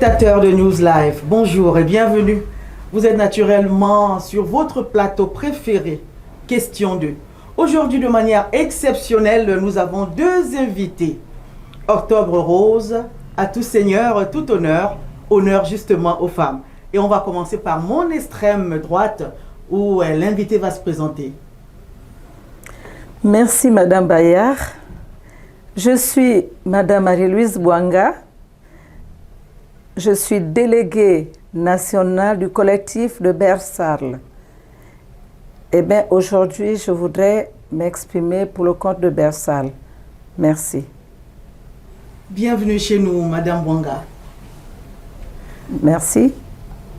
Téléspectateurs de News Live, bonjour et bienvenue. Vous êtes naturellement sur votre plateau préféré, Question 2. Aujourd'hui, de manière exceptionnelle, nous avons deux invités. Octobre Rose, à tout seigneur, tout honneur, honneur justement aux femmes. Et on va commencer par mon extrême droite, où l'invité va se présenter. Merci Madame Bayard. Je suis Madame Marie-Louise Bouanga. Je suis déléguée nationale du collectif de Bersarles. Eh bien, aujourd'hui, je voudrais m'exprimer pour le compte de Bersarles. Merci. Bienvenue chez nous, Madame Bouanga. Merci.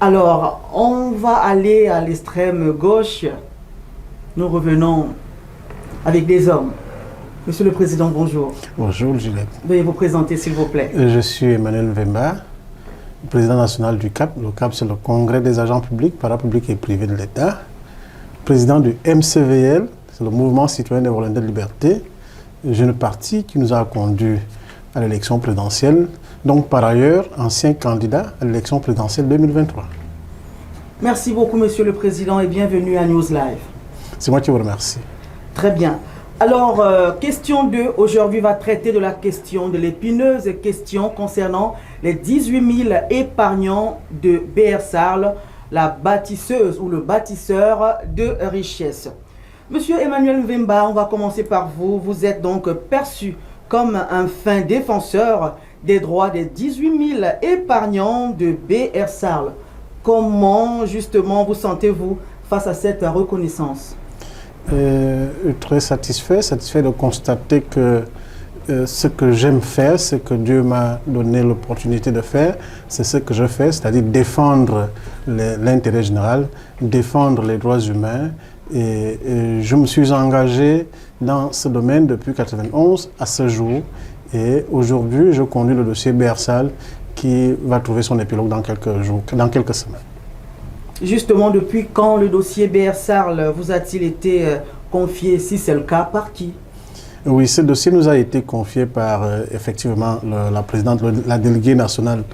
Alors, on va aller à l'extrême gauche. Nous revenons avec des hommes. Monsieur le Président, bonjour. Bonjour, Juliette. Veuillez vous présenter, s'il vous plaît. Je suis Emmanuel Mvemba, président national du CAP. Le CAP, c'est le Congrès des agents publics, parapublics et privés de l'État. Président du MCVL, c'est le Mouvement citoyen des volontaires de liberté, jeune parti qui nous a conduits à l'élection présidentielle. Donc, par ailleurs, ancien candidat à l'élection présidentielle 2023. Merci beaucoup, Monsieur le Président, et bienvenue à News Live. C'est moi qui vous remercie. Très bien. Alors, question 2, aujourd'hui va traiter de la question, de l'épineuse question concernant les 18 000 épargnants de Bersarles, la bâtisseuse ou le bâtisseur de richesse. Monsieur Emmanuel Mvemba, on va commencer par vous. Vous êtes donc perçu comme un fin défenseur des droits des 18 000 épargnants de Bersarles. Comment justement vous sentez-vous face à cette reconnaissance? Très satisfait de constater que ce que j'aime faire, ce que Dieu m'a donné l'opportunité de faire, c'est ce que je fais, c'est-à-dire défendre l'intérêt général, défendre les droits humains. Et je me suis engagé dans ce domaine depuis 1991 à ce jour. Et aujourd'hui, je conduis le dossier Bersarles qui va trouver son épilogue dans quelques jours, dans quelques semaines. Justement, depuis quand le dossier Bersarles vous a-t-il été confié? Si c'est le cas, par qui? Oui, ce dossier nous a été confié par effectivement la présidente, la déléguée nationale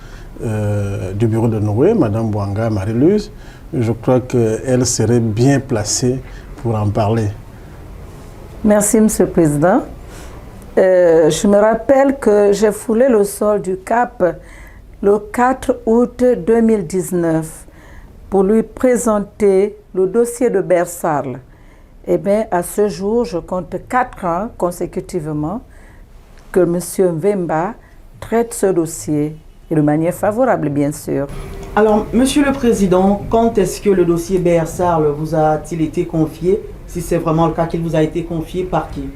du bureau de Noé, Madame Bouanga Marie-Louise. Je crois qu'elle serait bien placée pour en parler. Merci, Monsieur le Président. Je me rappelle que j'ai foulé le sol du CAP le 4 août 2019 pour lui présenter le dossier de Bersarles. Eh bien, à ce jour, je compte 4 ans consécutivement que M. Mvemba traite ce dossier, et de manière favorable, bien sûr. Alors, Monsieur le Président, quand est-ce que le dossier Bersarles vous a-t-il été confié? Si c'est vraiment le cas, qu'il vous a été confié, par qui?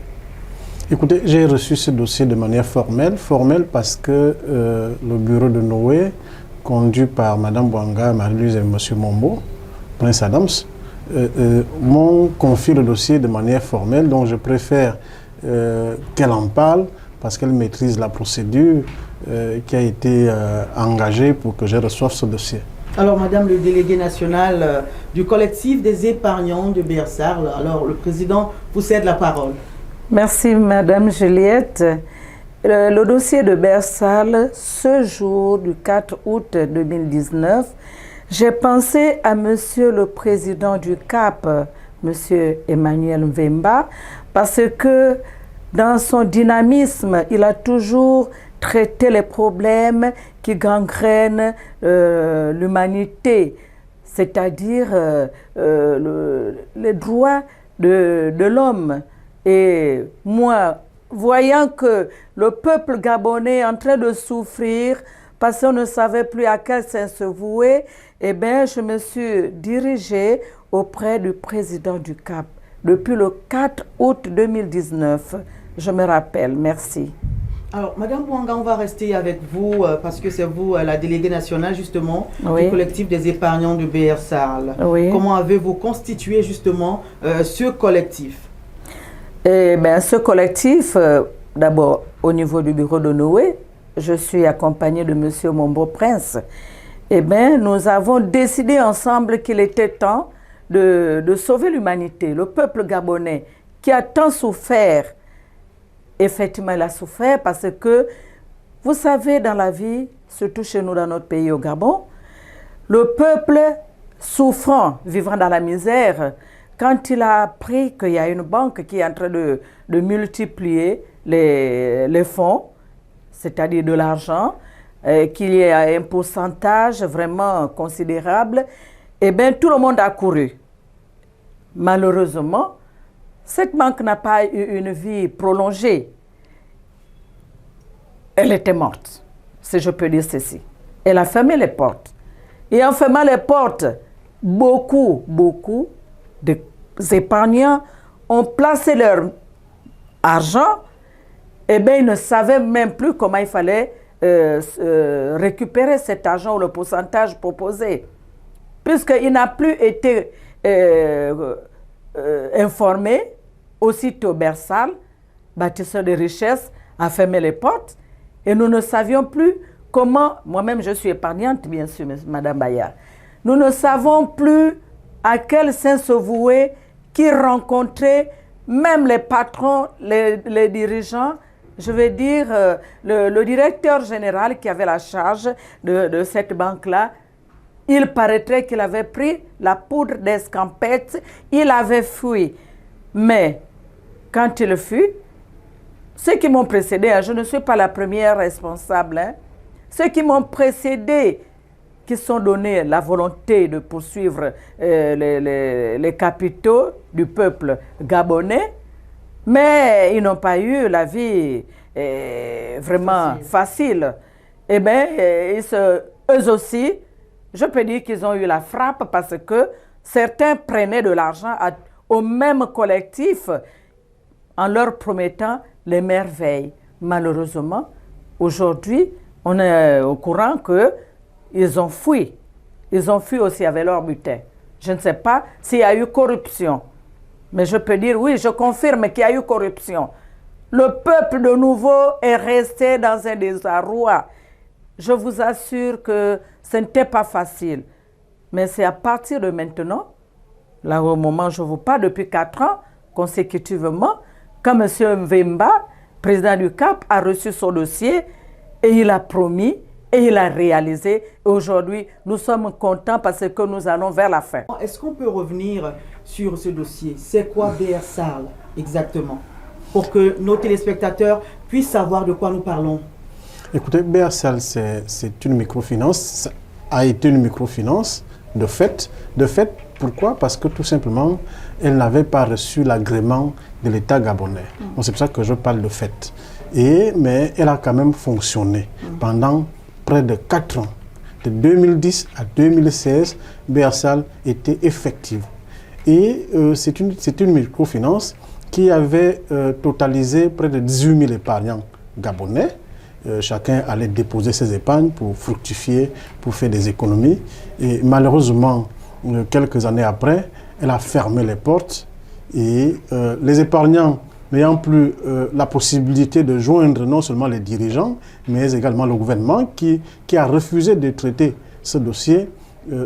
Écoutez, j'ai reçu ce dossier de manière formelle parce que le bureau de Noé, conduit par Mme Bouanga, Marie-Louise et M. Mombo, Prince Adams, m'ont confié le dossier de manière formelle, donc je préfère qu'elle en parle parce qu'elle maîtrise la procédure qui a été engagée pour que je reçoive ce dossier. Alors, Madame le délégué national du collectif des épargnants de Bersarles, alors le Président vous cède la parole. Merci Madame Juliette. Le dossier de Bersarles, ce jour du 4 août 2019, j'ai pensé à Monsieur le Président du CAP, Monsieur Emmanuel Mvemba, parce que dans son dynamisme, il a toujours traité les problèmes qui gangrènent l'humanité, c'est-à-dire les droits de l'homme. Et moi, voyant que le peuple gabonais est en train de souffrir parce qu'on ne savait plus à quel sens se vouer, eh bien, je me suis dirigée auprès du président du CAP depuis le 4 août 2019. Je me rappelle. Merci. Alors, Madame Bouanga, on va rester avec vous parce que c'est vous, la déléguée nationale, justement, du collectif des épargnants de Bersarles. Oui. Comment avez-vous constitué, justement, ce collectif? Eh bien, ce collectif, d'abord, au niveau du bureau de Noé, je suis accompagnée de M. Mombo Prince. Eh bien, nous avons décidé ensemble qu'il était temps de sauver l'humanité, le peuple gabonais, qui a tant souffert. Effectivement, il a souffert parce que, vous savez, dans la vie, surtout chez nous dans notre pays au Gabon, le peuple souffrant, vivant dans la misère, quand il a appris qu'il y a une banque qui est en train de multiplier les fonds, c'est-à-dire de l'argent, qu'il y a un pourcentage vraiment considérable, eh bien, tout le monde a couru. Malheureusement, cette banque n'a pas eu une vie prolongée. Elle était morte, si je peux dire ceci. Elle a fermé les portes. Et en fermant les portes, beaucoup d'épargnants ont placé leur argent, et bien ils ne savaient même plus comment il fallait récupérer cet argent ou le pourcentage proposé. Puisqu'il n'a plus été informé, aussitôt Bersal, bâtisseur de richesses, a fermé les portes et nous ne savions plus comment, moi-même je suis épargnante bien sûr, Madame Bayard, nous ne savons plus à quel saint se vouer, qui rencontrer, même les patrons, les dirigeants, je vais dire le directeur général qui avait la charge de cette banque-là. Il paraîtrait qu'il avait pris la poudre d'escampette, il avait fui. Mais quand il fut, ceux qui m'ont précédé, je ne suis pas la première responsable, ceux qui m'ont précédé, qui sont donnés la volonté de poursuivre les capitaux du peuple gabonais, mais ils n'ont pas eu la vie vraiment facile. Eh bien, eux aussi, je peux dire qu'ils ont eu la frappe parce que certains prenaient de l'argent au même collectif en leur promettant les merveilles. Malheureusement, aujourd'hui, on est au courant qu'ils ont fui. Ils ont fui aussi avec leur butin. Je ne sais pas s'il y a eu corruption. Mais je peux dire, oui, je confirme qu'il y a eu corruption. Le peuple de nouveau est resté dans un désarroi. Je vous assure que ce n'était pas facile. Mais c'est à partir de maintenant, là au moment où je vous parle, depuis 4 ans, consécutivement, quand M. Mvemba, président du CAP, a reçu son dossier et il a promis et il a réalisé. Aujourd'hui, nous sommes contents parce que nous allons vers la fin. Est-ce qu'on peut revenir sur ce dossier? C'est quoi Bersal exactement? Pour que nos téléspectateurs puissent savoir de quoi nous parlons. Écoutez, Bersal, c'est une microfinance, ça a été une microfinance de fait. De fait, pourquoi? Parce que tout simplement, elle n'avait pas reçu l'agrément de l'État gabonais. Donc c'est pour ça que je parle de fait. Mais elle a quand même fonctionné pendant près de 4 ans. De 2010 à 2016, Bersal était effective. Et c'est une microfinance qui avait totalisé près de 18 000 épargnants gabonais. Chacun allait déposer ses épargnes pour fructifier, pour faire des économies. Et malheureusement, quelques années après, elle a fermé les portes et les épargnants n'ayant plus la possibilité de joindre non seulement les dirigeants, mais également le gouvernement qui a refusé de traiter ce dossier,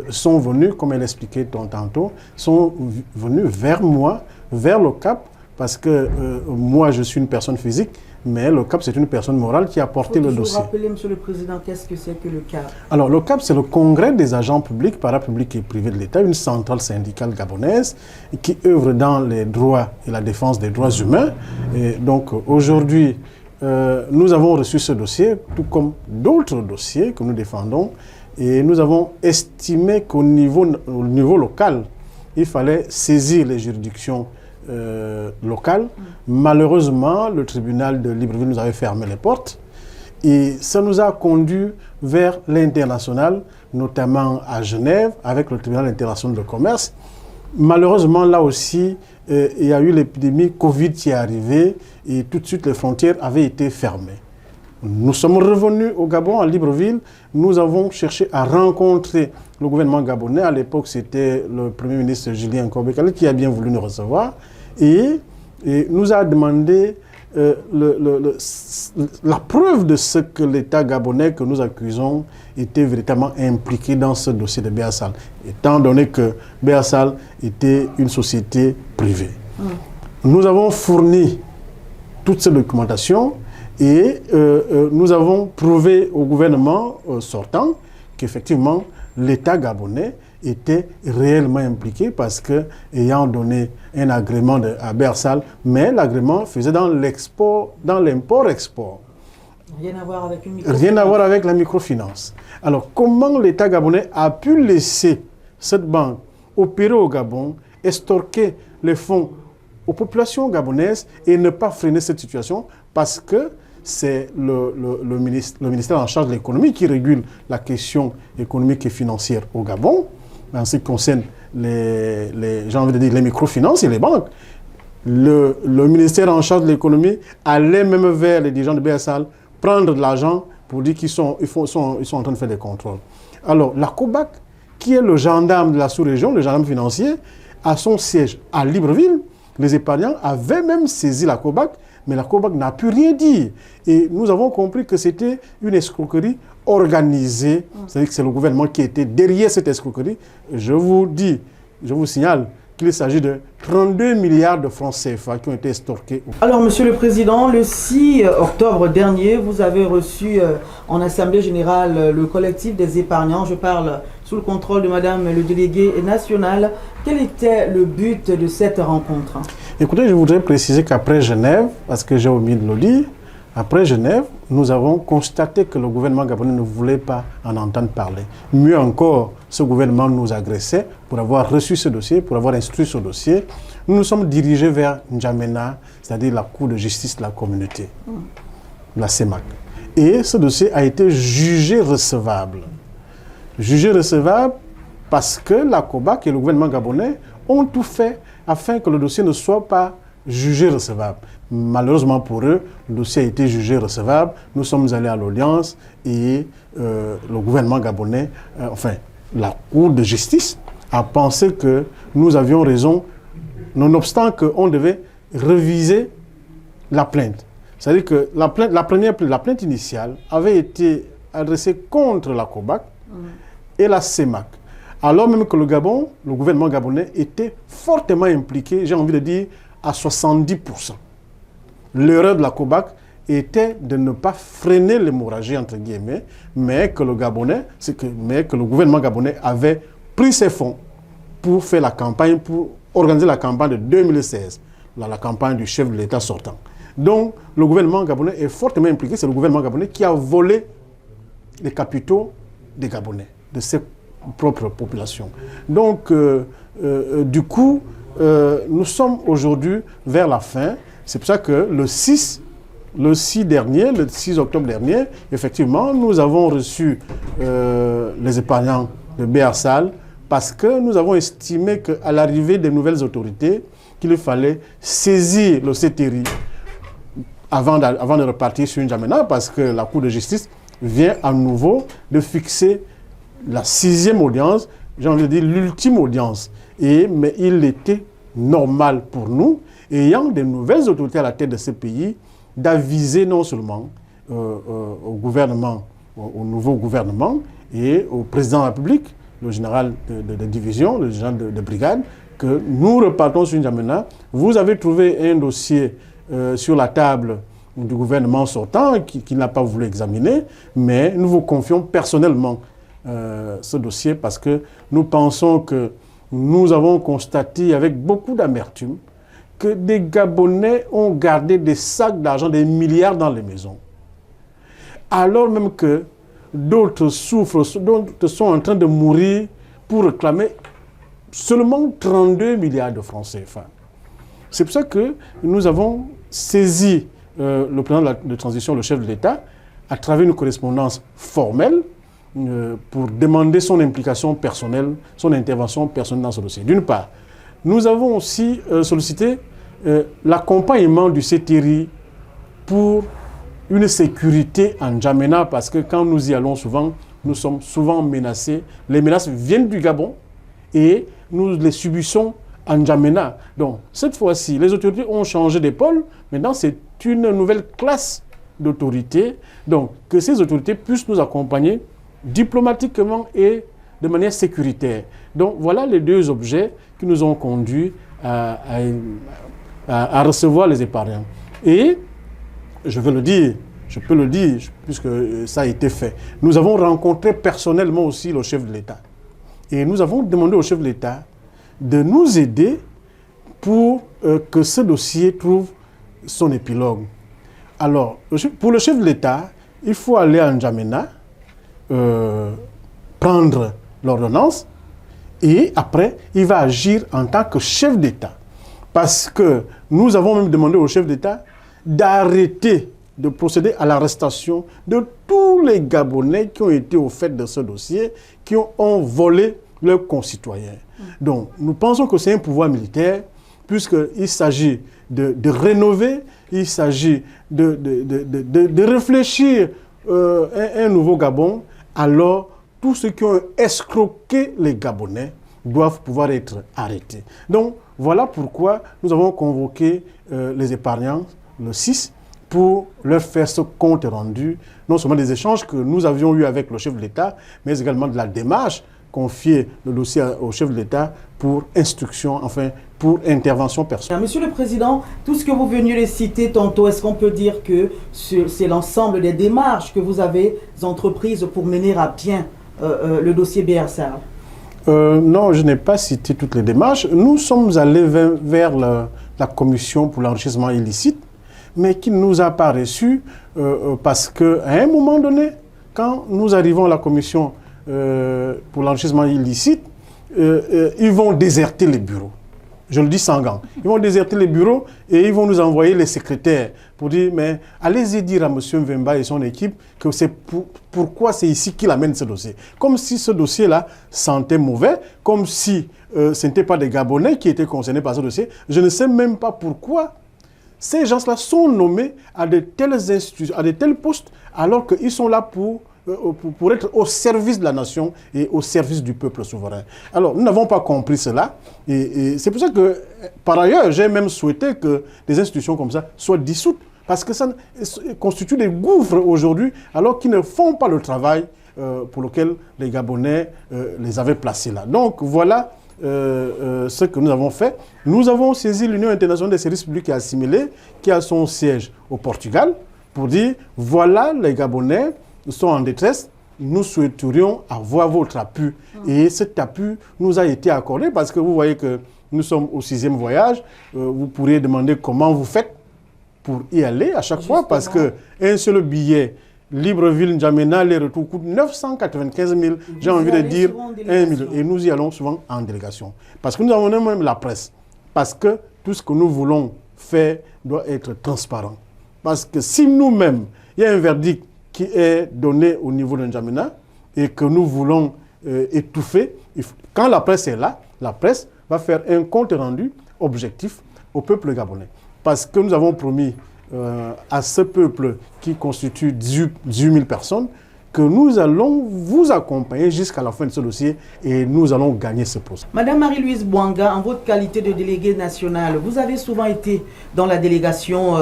sont venus, comme elle expliquait tantôt, sont venus vers moi, vers le CAP, parce que moi je suis une personne physique, mais le CAP c'est une personne morale qui a porté le dossier. Vous rappeler, Monsieur le Président, qu'est-ce que c'est que le CAP? Alors le CAP c'est le Congrès des agents publics, parapublics et privés de l'État, une centrale syndicale gabonaise qui œuvre dans les droits et la défense des droits humains. Et donc aujourd'hui, nous avons reçu ce dossier, tout comme d'autres dossiers que nous défendons, et nous avons estimé qu'au niveau local, il fallait saisir les juridictions locales. Malheureusement, le tribunal de Libreville nous avait fermé les portes et ça nous a conduit vers l'international, notamment à Genève, avec le tribunal international de commerce. Malheureusement, là aussi, il y a eu l'épidémie Covid qui est arrivée et tout de suite les frontières avaient été fermées. Nous sommes revenus au Gabon, à Libreville. Nous avons cherché à rencontrer le gouvernement gabonais. À l'époque, c'était le Premier ministre Julien Korbekale qui a bien voulu nous recevoir et nous a demandé la preuve de ce que l'État gabonais que nous accusons était véritablement impliqué dans ce dossier de Bersal, étant donné que Bersal était une société privée. Nous avons fourni toute cette documentation Et nous avons prouvé au gouvernement sortant qu'effectivement, l'État gabonais était réellement impliqué parce que, ayant donné un agrément à Bersal, mais l'agrément faisait dans l'import-export. Rien à voir avec une microfinance. Rien à voir avec la microfinance. Alors, comment l'État gabonais a pu laisser cette banque opérer au Gabon, estorquer les fonds aux populations gabonaises et ne pas freiner cette situation? Parce que c'est le ministère en charge de l'économie qui régule la question économique et financière au Gabon, en ce qui concerne j'ai envie de dire, les microfinances et les banques. Le ministère en charge de l'économie allait même vers les dirigeants de BSL prendre de l'argent pour dire qu'ils sont en train de faire des contrôles. Alors, la COBAC, qui est le gendarme de la sous-région, le gendarme financier, a son siège à Libreville. Les épargnants avaient même saisi la COBAC, mais la COBAC n'a pu rien dire. Et nous avons compris que c'était une escroquerie organisée. C'est-à-dire que c'est le gouvernement qui était derrière cette escroquerie. Je vous signale qu'il s'agit de 32 milliards de francs CFA qui ont été estorqués. Alors, Monsieur le Président, le 6 octobre dernier, vous avez reçu en Assemblée générale le collectif des épargnants. Je parle sous le contrôle de Madame le délégué national. Quel était le but de cette rencontre? Écoutez, je voudrais préciser qu'après Genève, parce que j'ai omis de le dire, après Genève, nous avons constaté que le gouvernement gabonais ne voulait pas en entendre parler. Mieux encore, ce gouvernement nous agressait pour avoir reçu ce dossier, pour avoir instruit ce dossier. Nous nous sommes dirigés vers N'Djamena, c'est-à-dire la Cour de justice de la communauté, la CEMAC. Et ce dossier a été jugé recevable. Jugé recevable parce que la COBAC et le gouvernement gabonais ont tout fait afin que le dossier ne soit pas jugé recevable. Malheureusement pour eux, le dossier a été jugé recevable. Nous sommes allés à l'audience et le gouvernement gabonais, la Cour de justice, a pensé que nous avions raison, nonobstant qu'on devait réviser la plainte. C'est-à-dire que la plainte initiale avait été adressée contre la COBAC et la CEMAC. Alors même que le Gabon, le gouvernement gabonais, était fortement impliqué, j'ai envie de dire, à 70%. L'erreur de la COBAC était de ne pas freiner l'hémorragie, entre guillemets, mais que le gouvernement gabonais avait pris ses fonds pour faire la campagne, pour organiser la campagne de 2016, la campagne du chef de l'État sortant. Donc, le gouvernement gabonais est fortement impliqué. C'est le gouvernement gabonais qui a volé les capitaux des Gabonais, de ses propres populations. Donc, du coup, nous sommes aujourd'hui vers la fin. C'est pour ça que le 6 octobre dernier, effectivement, nous avons reçu les épargnants de Bersal parce que nous avons estimé qu'à l'arrivée des nouvelles autorités, qu'il fallait saisir le CTRI avant de repartir sur N'Djamena, parce que la Cour de justice vient à nouveau de fixer la 6e audience, j'ai envie de dire l'ultime audience. Mais il était normal pour nous, ayant des nouvelles autorités à la tête de ce pays, d'aviser non seulement au gouvernement, au nouveau gouvernement et au président de la République, le général de division, le général de brigade, que nous repartons sur N'Djamena. Vous avez trouvé un dossier sur la table du gouvernement sortant qui n'a pas voulu examiner, mais nous vous confions personnellement ce dossier parce que nous pensons que nous avons constaté avec beaucoup d'amertume que des Gabonais ont gardé des sacs d'argent, des milliards dans les maisons. Alors même que d'autres souffrent, d'autres sont en train de mourir pour réclamer seulement 32 milliards de francs CFA. C'est pour ça que nous avons saisi le président de transition, le chef de l'État, à travers une correspondance formelle pour demander son implication personnelle, son intervention personnelle dans ce dossier. D'une part, nous avons aussi sollicité l'accompagnement du CTRI pour une sécurité en N'Djamena, parce que quand nous y allons souvent, nous sommes souvent menacés. Les menaces viennent du Gabon et nous les subissons en N'Djamena. Donc, cette fois-ci, les autorités ont changé d'épaule. Maintenant, c'est une nouvelle classe d'autorités. Donc, que ces autorités puissent nous accompagner diplomatiquement et de manière sécuritaire. Donc, voilà les deux objets qui nous ont conduits à recevoir les épargnants. Et je veux le dire, je peux le dire, puisque ça a été fait. Nous avons rencontré personnellement aussi le chef de l'État. Et nous avons demandé au chef de l'État de nous aider pour que ce dossier trouve son épilogue. Alors, pour le chef de l'État, il faut aller à N'Djamena, prendre l'ordonnance, et après, il va agir en tant que chef d'État. Parce que nous avons même demandé au chef d'État d'arrêter de procéder à l'arrestation de tous les Gabonais qui ont été au fait de ce dossier, qui ont volé leurs concitoyens. Donc, nous pensons que c'est un pouvoir militaire, puisqu'il s'agit de rénover, il s'agit de réfléchir un nouveau Gabon. Alors, tous ceux qui ont escroqué les Gabonais doivent pouvoir être arrêtés. Donc, voilà pourquoi nous avons convoqué les épargnants le 6 pour leur faire ce compte rendu, non seulement des échanges que nous avions eus avec le chef de l'État, mais également de la démarche confier le dossier au chef de l'État pour instruction, enfin pour intervention personnelle. Monsieur le Président, tout ce que vous veniez de citer tantôt, est-ce qu'on peut dire que c'est l'ensemble des démarches que vous avez entreprises pour mener à bien le dossier BR Sarl? Non, je n'ai pas cité toutes les démarches. Nous sommes allés vers la commission pour l'enrichissement illicite, mais qui ne nous a pas reçus parce qu'à un moment donné, quand nous arrivons à la commission pour l'enrichissement illicite, ils vont déserter les bureaux. Je le dis sans gants. Ils vont déserter les bureaux et ils vont nous envoyer les secrétaires pour dire, mais allez-y dire à M. Mvemba et son équipe que c'est pourquoi c'est ici qu'il amène ce dossier. Comme si ce dossier-là sentait mauvais, comme si ce n'était pas des Gabonais qui étaient concernés par ce dossier. Je ne sais même pas pourquoi ces gens-là sont nommés à de telles institutions, à de tels postes, alors qu'ils sont là pour être au service de la nation et au service du peuple souverain. Alors, nous n'avons pas compris cela. Et c'est pour ça que, par ailleurs, j'ai même souhaité que des institutions comme ça soient dissoutes. Parce que ça constitue des gouffres aujourd'hui, alors qu'ils ne font pas le travail pour lequel les Gabonais les avaient placés là. Donc, voilà ce que nous avons fait. Nous avons saisi l'Union internationale des services publics et assimilés, qui a son siège au Portugal, pour dire, voilà les Gabonais sont en détresse, nous souhaiterions avoir votre appui. Et cet appui nous a été accordé parce que vous voyez que nous sommes au 6e voyage. Vous pourriez demander comment vous faites pour y aller à chaque fois parce qu'un seul billet Libreville-N'Djamena, les retours coûtent 995 000, j'ai envie de dire 1 million. Et nous y allons souvent en délégation. Parce que nous avons même la presse. Parce que tout ce que nous voulons faire doit être transparent. Parce que si nous-mêmes, il y a un verdict qui est donné au niveau de N'Djamena et que nous voulons étouffer, quand la presse est là, la presse va faire un compte rendu objectif au peuple gabonais. Parce que nous avons promis à ce peuple qui constitue 18 000 personnes que nous allons vous accompagner jusqu'à la fin de ce dossier et nous allons gagner ce poste. Madame Marie-Louise Bouanga, en votre qualité de déléguée nationale, vous avez souvent été dans la délégation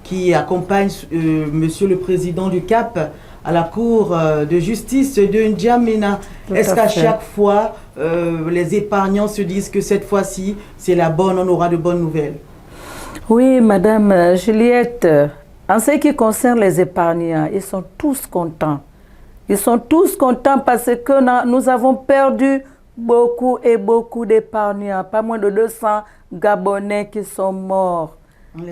qui accompagne Monsieur le Président du Cap à la Cour de justice de N'Djamena. Est-ce qu'à chaque fois, les épargnants se disent que cette fois-ci, c'est la bonne, on aura de bonnes nouvelles? Oui, Madame Juliette, en ce qui concerne les épargnants, ils sont tous contents. Ils sont tous contents parce que nous avons perdu beaucoup et beaucoup d'épargnants. Pas moins de 200 Gabonais qui sont morts. En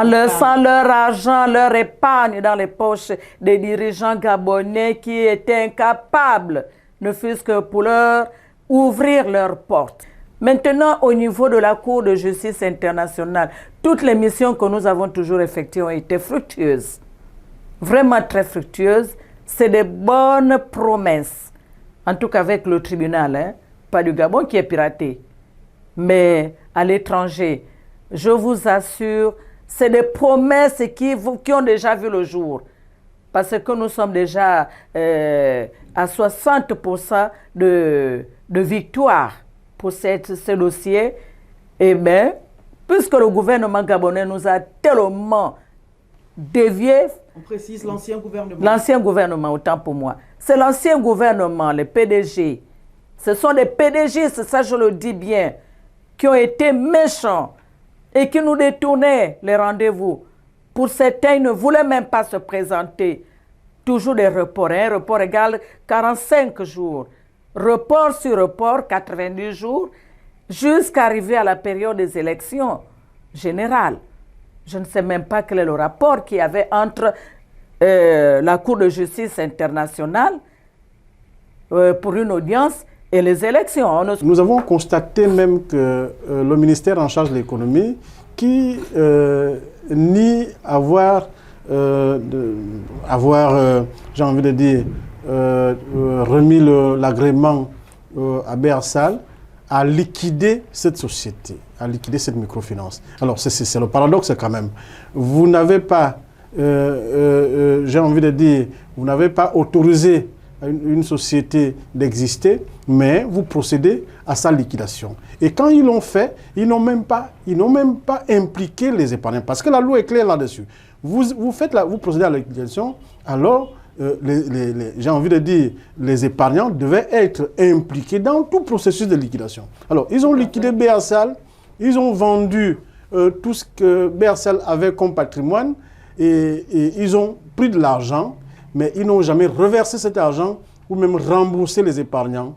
laissant leur argent, leur épargne dans les poches des dirigeants gabonais qui étaient incapables, ne fût-ce que pour leur ouvrir leurs portes. Maintenant, au niveau de la Cour de justice internationale, toutes les missions que nous avons toujours effectuées ont été fructueuses. Vraiment très fructueuses. C'est des bonnes promesses. En tout cas avec le tribunal, hein, pas du Gabon qui est piraté, mais à l'étranger. Je vous assure, c'est des promesses qui ont déjà vu le jour. Parce que nous sommes déjà à 60% de victoire pour ce dossier. Et bien, puisque le gouvernement gabonais nous a tellement dévié. On précise l'ancien gouvernement. L'ancien gouvernement, autant pour moi. C'est l'ancien gouvernement, les PDG. Ce sont les PDG, c'est ça je le dis bien, qui ont été méchants et qui nous détournaient les rendez-vous Pour certains, ils ne voulaient même pas se présenter. Toujours des reports. Un report égale 45 jours. Report sur report, 90 jours, jusqu'à arriver à la période des élections générales. Je ne sais même pas quel est le rapport qu'il y avait entre la Cour de justice internationale pour une audience et les élections. Nous avons constaté même que le ministère en charge de l'économie qui nie avoir, j'ai envie de dire, remis l'agrément à Bersal, a liquidé cette société, a liquidé cette microfinance. Alors c'est le paradoxe quand même. Vous n'avez pas, j'ai envie de dire, vous n'avez pas autorisé une société d'exister, mais vous procédez à sa liquidation. Et quand ils l'ont fait, ils n'ont même pas impliqué les épargnants, parce que la loi est claire là-dessus. Vous procédez à la liquidation, alors j'ai envie de dire, les épargnants devaient être impliqués dans tout processus de liquidation. Alors, ils ont liquidé Bersal, ils ont vendu tout ce que Bersal avait comme patrimoine et ils ont pris de l'argent, mais ils n'ont jamais reversé cet argent ou même remboursé les épargnants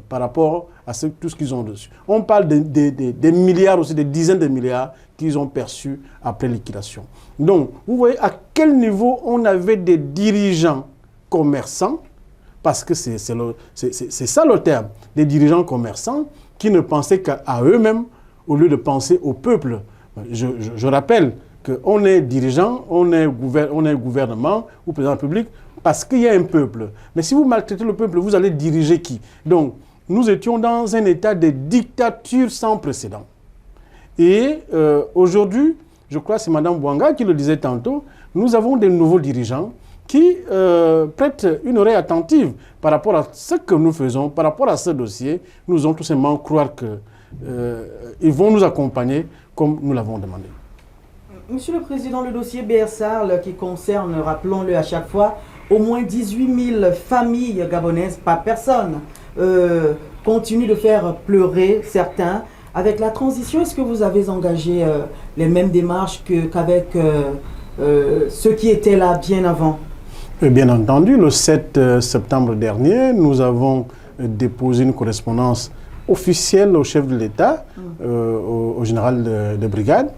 par rapport à tout ce qu'ils ont dessus. On parle des milliards aussi, des dizaines de milliards qu'ils ont perçus après liquidation. Donc, vous voyez à quel niveau on avait des dirigeants commerçants, parce que c'est ça le terme, des dirigeants commerçants qui ne pensaient qu'à eux-mêmes au lieu de penser au peuple. Je rappelle qu'on est dirigeant, on est gouvernement ou président de la République parce qu'il y a un peuple. Mais si vous maltraitez le peuple, vous allez diriger qui? Donc, nous étions dans un état de dictature sans précédent. Et aujourd'hui, je crois que c'est Mme Bouanga qui le disait tantôt, nous avons des nouveaux dirigeants qui prêtent une oreille attentive par rapport à ce que nous faisons, par rapport à ce dossier. Nous allons tout simplement croire qu'ils vont nous accompagner comme nous l'avons demandé. Monsieur le Président, le dossier Bersal qui concerne, rappelons-le à chaque fois, au moins 18 000 familles gabonaises, pas personne, continue de faire pleurer certains. Avec la transition, est-ce que vous avez engagé les mêmes démarches qu'avec ceux qui étaient là bien avant? Bien entendu, le 7 septembre dernier, nous avons déposé une correspondance officielle au chef de l'État, au général de brigade,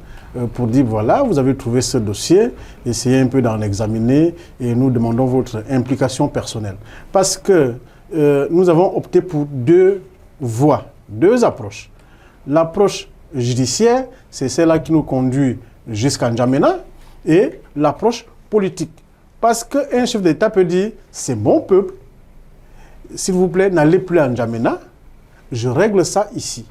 pour dire voilà, vous avez trouvé ce dossier, essayez un peu d'en examiner et nous demandons votre implication personnelle. Parce que nous avons opté pour deux voies, deux approches. L'approche judiciaire, c'est celle-là qui nous conduit jusqu'à N'Djamena, et l'approche politique. Parce qu'un chef d'État peut dire, c'est mon peuple, s'il vous plaît, n'allez plus à N'Djamena, je règle ça ici.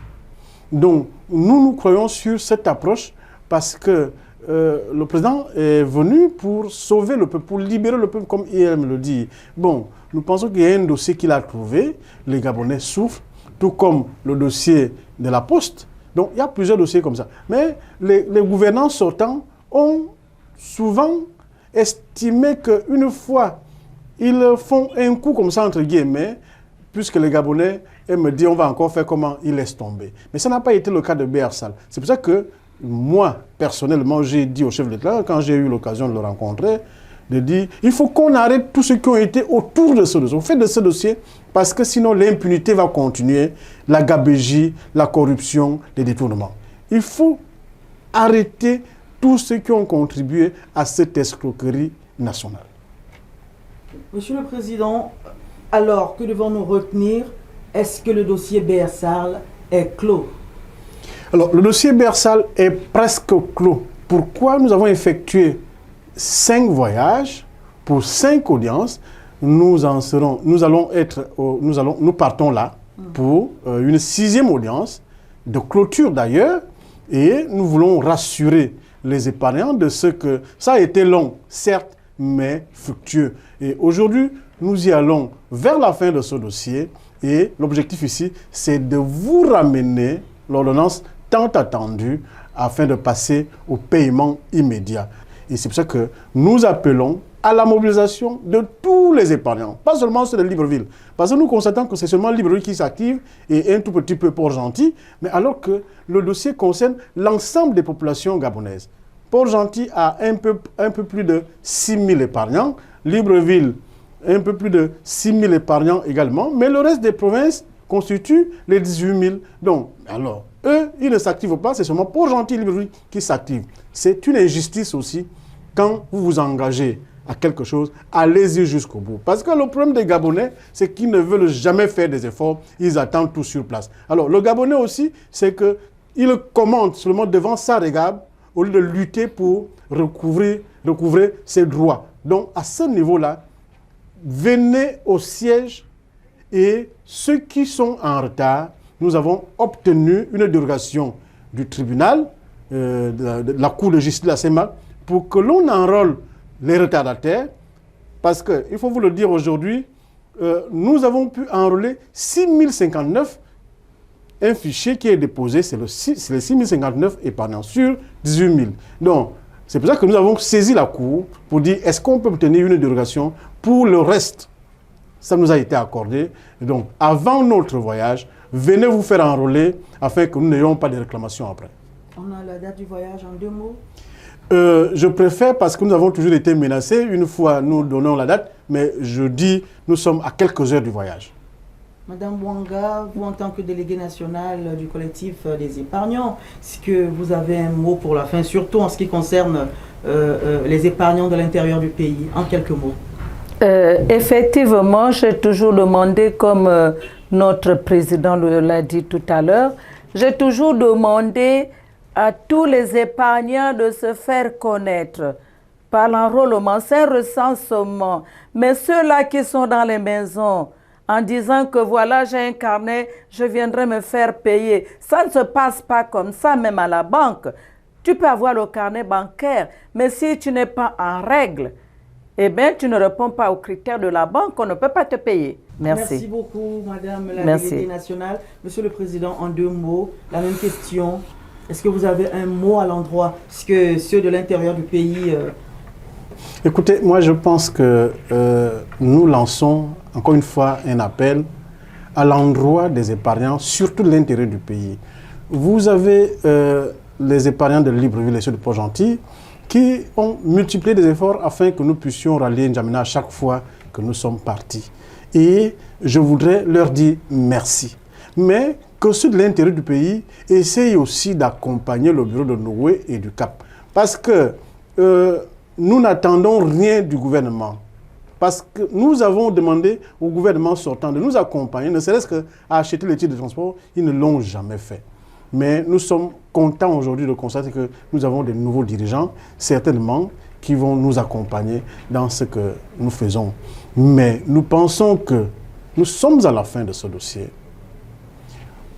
Donc, nous croyons sur cette approche parce que le président est venu pour sauver le peuple, pour libérer le peuple, comme il me le dit. Bon, nous pensons qu'il y a un dossier qu'il a trouvé, les Gabonais souffrent, tout comme le dossier de la Poste. Donc, il y a plusieurs dossiers comme ça. Mais les gouvernants sortants ont souvent estimé qu'une fois, ils font un coup comme ça, entre guillemets, puisque les Gabonais me disent on va encore faire comment, ils laissent tomber. Mais ça n'a pas été le cas de Bersal. C'est pour ça que moi, personnellement, j'ai dit au chef de l'État, quand j'ai eu l'occasion de le rencontrer, de dire il faut qu'on arrête tous ceux qui ont été autour de ce dossier, au fait de ce dossier, parce que sinon l'impunité va continuer, la gabégie, la corruption, les détournements. Il faut arrêter tous ceux qui ont contribué à cette escroquerie nationale. Monsieur le Président, alors que devons-nous retenir? Est-ce que le dossier Bersal est clos? Alors, le dossier Bersal est presque clos. Pourquoi? Nous avons effectué 5 voyages pour 5 audiences. Nous partons là pour une 6e audience de clôture d'ailleurs, et nous voulons rassurer les épargnants de ce que ça a été long, certes, mais fructueux. Et aujourd'hui, nous y allons vers la fin de ce dossier, et l'objectif ici, c'est de vous ramener l'ordonnance tant attendue afin de passer au paiement immédiat. Et c'est pour ça que nous appelons à la mobilisation de tous les épargnants, pas seulement ceux de Libreville. Parce que nous constatons que c'est seulement Libreville qui s'active et un tout petit peu Port-Gentil, mais alors que le dossier concerne l'ensemble des populations gabonaises. Port-Gentil a un peu plus de 6 000 épargnants. Libreville, un peu plus de 6 000 épargnants également. Mais le reste des provinces constitue les 18 000. Donc, alors, eux, ils ne s'activent pas. C'est seulement Port-Gentil et Libreville qui s'activent. C'est une injustice aussi. Quand vous vous engagez à quelque chose, allez-y jusqu'au bout. Parce que le problème des Gabonais, c'est qu'ils ne veulent jamais faire des efforts. Ils attendent tout sur place. Alors, le Gabonais aussi, c'est qu'il commande seulement devant sa régable au lieu de lutter pour recouvrer ses droits. Donc, à ce niveau-là, venez au siège et ceux qui sont en retard, nous avons obtenu une dérogation du tribunal, de la Cour de justice de la CEMAC, pour que l'on enrôle les retardataires, parce qu'il faut vous le dire aujourd'hui, nous avons pu enrôler 6059, un fichier qui est déposé, c'est les 6059 épargnants sur 18 000. Donc, c'est pour ça que nous avons saisi la Cour pour dire, est-ce qu'on peut obtenir une dérogation pour le reste? Ça nous a été accordé. Donc, avant notre voyage, venez vous faire enrôler afin que nous n'ayons pas de réclamations après. On a la date du voyage en 2 mots? Je préfère parce que nous avons toujours été menacés. Une fois, nous donnons la date, mais je dis, nous sommes à quelques heures du voyage. Madame Bouanga, vous en tant que déléguée nationale du collectif des épargnants, est-ce que vous avez un mot pour la fin, surtout en ce qui concerne les épargnants de l'intérieur du pays, en quelques mots? Effectivement, j'ai toujours demandé, comme notre président l'a dit tout à l'heure, j'ai toujours demandé à tous les épargnants de se faire connaître par l'enrôlement, c'est un recensement. Mais ceux-là qui sont dans les maisons, en disant que voilà, j'ai un carnet, je viendrai me faire payer. Ça ne se passe pas comme ça, même à la banque. Tu peux avoir le carnet bancaire, mais si tu n'es pas en règle, eh bien, tu ne réponds pas aux critères de la banque, on ne peut pas te payer. Merci. Merci beaucoup, Madame la déléguée nationale. Monsieur le Président, en 2 mots, la même question. Est-ce que vous avez un mot à l'endroit? Est-ce que ceux de l'intérieur du pays... Écoutez, moi je pense que nous lançons encore une fois un appel à l'endroit des épargnants, surtout de l'intérieur du pays. Vous avez les épargnants de Libreville et ceux de Port-Gentil qui ont multiplié des efforts afin que nous puissions rallier N'Djamena à chaque fois que nous sommes partis. Et je voudrais leur dire merci. Mais que ceux de l'intérieur du pays essayent aussi d'accompagner le bureau de Noué et du Cap. Parce que nous n'attendons rien du gouvernement. Parce que nous avons demandé au gouvernement sortant de nous accompagner, ne serait-ce qu'à acheter les titres de transport, ils ne l'ont jamais fait. Mais nous sommes contents aujourd'hui de constater que nous avons des nouveaux dirigeants, certainement, qui vont nous accompagner dans ce que nous faisons. Mais nous pensons que nous sommes à la fin de ce dossier.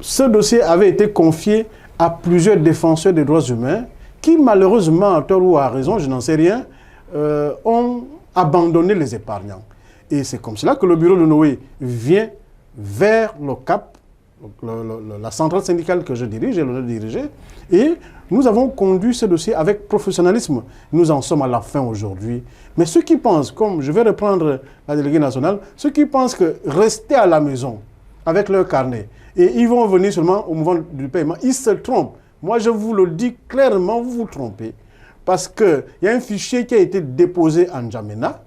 Ce dossier avait été confié à plusieurs défenseurs des droits humains qui, malheureusement, à tort ou à raison, je n'en sais rien, ont abandonné les épargnants. Et c'est comme cela que le bureau de Noé vient vers le CAP, la centrale syndicale que je dirige, et le diriger, et nous avons conduit ce dossier avec professionnalisme. Nous en sommes à la fin aujourd'hui. Mais ceux qui pensent, comme je vais reprendre la déléguée nationale, ceux qui pensent que rester à la maison avec leur carnet, et ils vont venir seulement au mouvement du paiement, ils se trompent. Moi, je vous le dis clairement, vous vous trompez. Parce qu'il y a un fichier qui a été déposé en N'Djamena.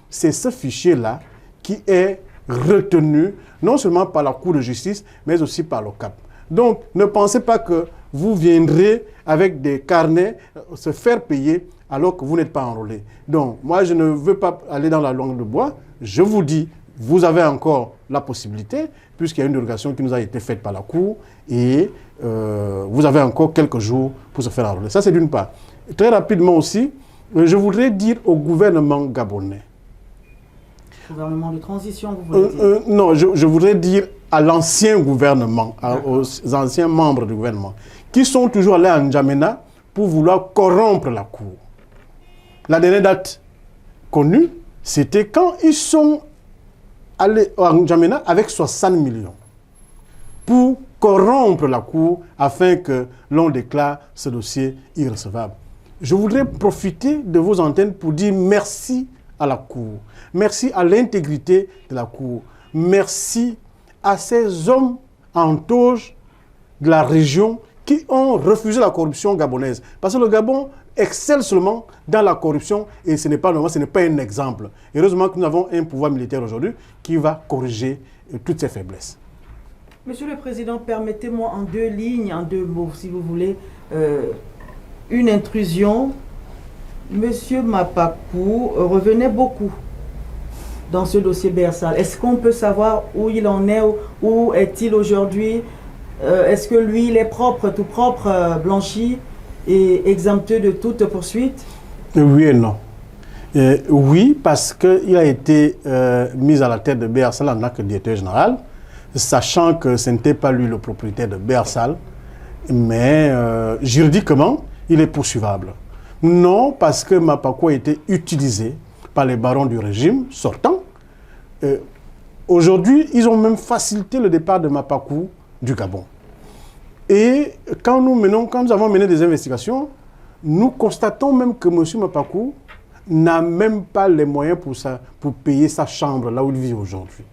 C'est ce fichier-là qui est retenu, non seulement par la Cour de justice, mais aussi par le CAP. Donc, ne pensez pas que vous viendrez avec des carnets se faire payer alors que vous n'êtes pas enrôlé. Donc, moi, je ne veux pas aller dans la langue de bois. Je vous dis, vous avez encore la possibilité, puisqu'il y a une dérogation qui nous a été faite par la Cour, et vous avez encore quelques jours pour se faire enrôler. Ça, c'est d'une part. Très rapidement aussi, je voudrais dire au gouvernement gabonais. Gouvernement de transition, vous voulez dire? Non, je voudrais dire à l'ancien gouvernement, aux anciens membres du gouvernement, qui sont toujours allés à N'Djamena pour vouloir corrompre la Cour. La dernière date connue, c'était quand ils sont allés à N'Djamena avec 60 millions pour corrompre la Cour afin que l'on déclare ce dossier irrecevable. Je voudrais profiter de vos antennes pour dire merci à la Cour, merci à l'intégrité de la Cour, merci à ces hommes en toge de la région qui ont refusé la corruption gabonaise. Parce que le Gabon excelle seulement dans la corruption et ce n'est pas normal, ce n'est pas un exemple. Heureusement que nous avons un pouvoir militaire aujourd'hui qui va corriger toutes ces faiblesses. Monsieur le Président, permettez-moi en 2 lignes, en 2 mots, si vous voulez, une intrusion. Monsieur Mapakou revenait beaucoup dans ce dossier Bersal. Est-ce qu'on peut savoir où il en est, où est-il aujourd'hui? Est-ce que lui, il est propre, tout propre, blanchi et exempté de toute poursuite? Oui et non. Oui, parce qu'il a été mis à la tête de Bersal en tant que directeur général, sachant que ce n'était pas lui le propriétaire de Bersal, mais juridiquement, il est poursuivable. Non, parce que Mapakou a été utilisé par les barons du régime sortant. Aujourd'hui, ils ont même facilité le départ de Mapakou du Gabon. Et quand nous avons mené des investigations, nous constatons même que M. Mapakou n'a même pas les moyens pour payer sa chambre là où il vit aujourd'hui.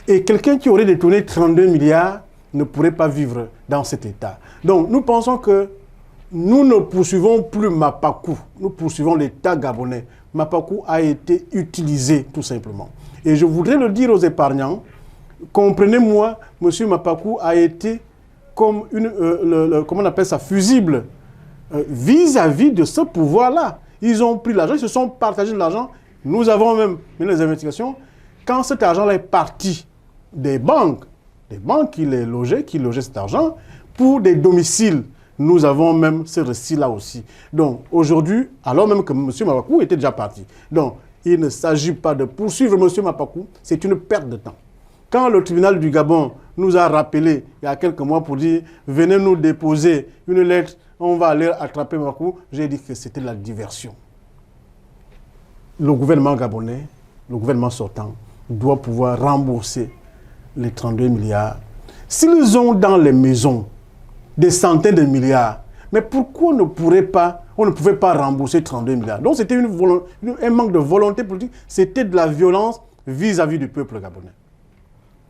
Et quelqu'un qui aurait détourné 32 milliards ne pourrait pas vivre dans cet état. Donc nous pensons que nous ne poursuivons plus Mapakou, nous poursuivons l'État gabonais. Mapakou a été utilisé tout simplement. Et je voudrais le dire aux épargnants, comprenez-moi, M. Mapakou a été comme comment on appelle ça, fusible vis-à-vis de ce pouvoir-là. Ils ont pris l'argent, ils se sont partagés de l'argent. Nous avons même mené les investigations. Quand cet argent-là est parti des banques qui logeaient cet argent pour des domiciles, nous avons même ce récit-là aussi. Donc aujourd'hui, alors même que M. Mapakou était déjà parti. Donc il ne s'agit pas de poursuivre M. Mapakou, c'est une perte de temps. Quand le tribunal du Gabon nous a rappelé il y a quelques mois pour dire « Venez nous déposer une lettre, on va aller attraper Mapakou », j'ai dit que c'était la diversion. Le gouvernement gabonais, le gouvernement sortant, doit pouvoir rembourser les 32 milliards. S'ils ont dans les maisons des centaines de milliards, mais pourquoi on ne pouvait pas rembourser 32 milliards? Donc c'était un manque de volonté politique, c'était de la violence vis-à-vis du peuple gabonais.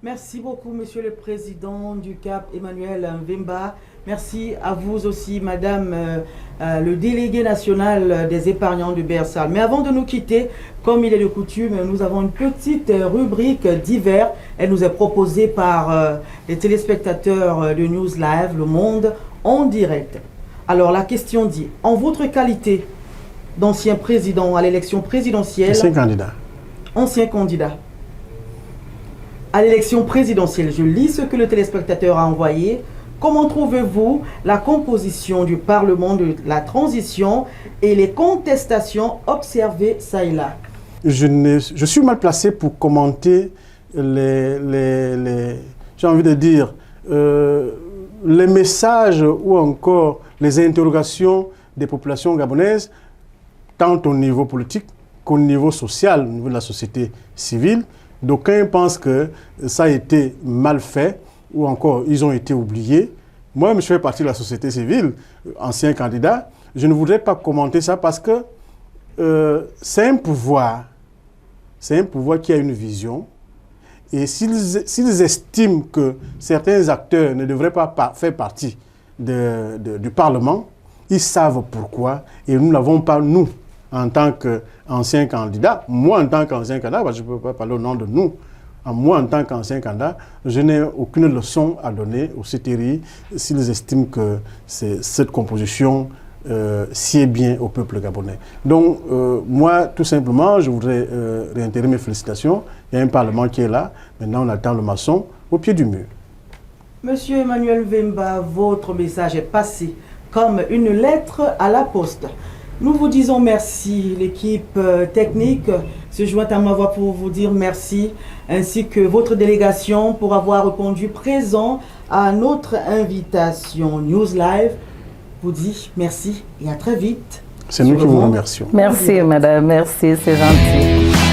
Merci beaucoup, Monsieur le Président du Cap, Emmanuel Mvemba. Merci à vous aussi, Madame le délégué national des épargnants de Bersal. Mais avant de nous quitter, comme il est de coutume, nous avons une petite rubrique divers. Elle nous est proposée par les téléspectateurs de News Live, Le Monde, en direct. Alors la question dit, en votre qualité d'ancien président à l'élection présidentielle... Ancien candidat. À l'élection présidentielle, je lis ce que le téléspectateur a envoyé. Comment trouvez-vous la composition du Parlement de la transition et les contestations observées ça et là? Je suis mal placé pour commenter j'ai envie de dire, les messages ou encore les interrogations des populations gabonaises, tant au niveau politique qu'au niveau social, au niveau de la société civile. D'aucuns pensent que ça a été mal fait ou encore ils ont été oubliés. Moi, je fais partie de la société civile, ancien candidat. Je ne voudrais pas commenter ça parce que c'est un pouvoir qui a une vision. Et s'ils estiment que certains acteurs ne devraient pas faire partie du Parlement, ils savent pourquoi. Et nous n'avons pas, nous, en tant qu'ancien candidat, moi en tant qu'ancien candidat, parce que je ne peux pas parler au nom de nous, moi en tant qu'ancien candidat, je n'ai aucune leçon à donner aux CTRI s'ils estiment que cette composition sied bien au peuple gabonais. Donc moi, tout simplement, je voudrais réitérer mes félicitations. Il y a un Parlement qui est là, maintenant on attend le maçon au pied du mur. Monsieur Emmanuel Mvemba, votre message est passé comme une lettre à la poste. Nous vous disons merci. L'équipe technique se joint à ma voix pour vous dire merci, ainsi que votre délégation pour avoir répondu présent à notre invitation. News Live vous dit merci et à très vite. C'est nous qui vous remercions. Merci, madame. Merci, c'est gentil.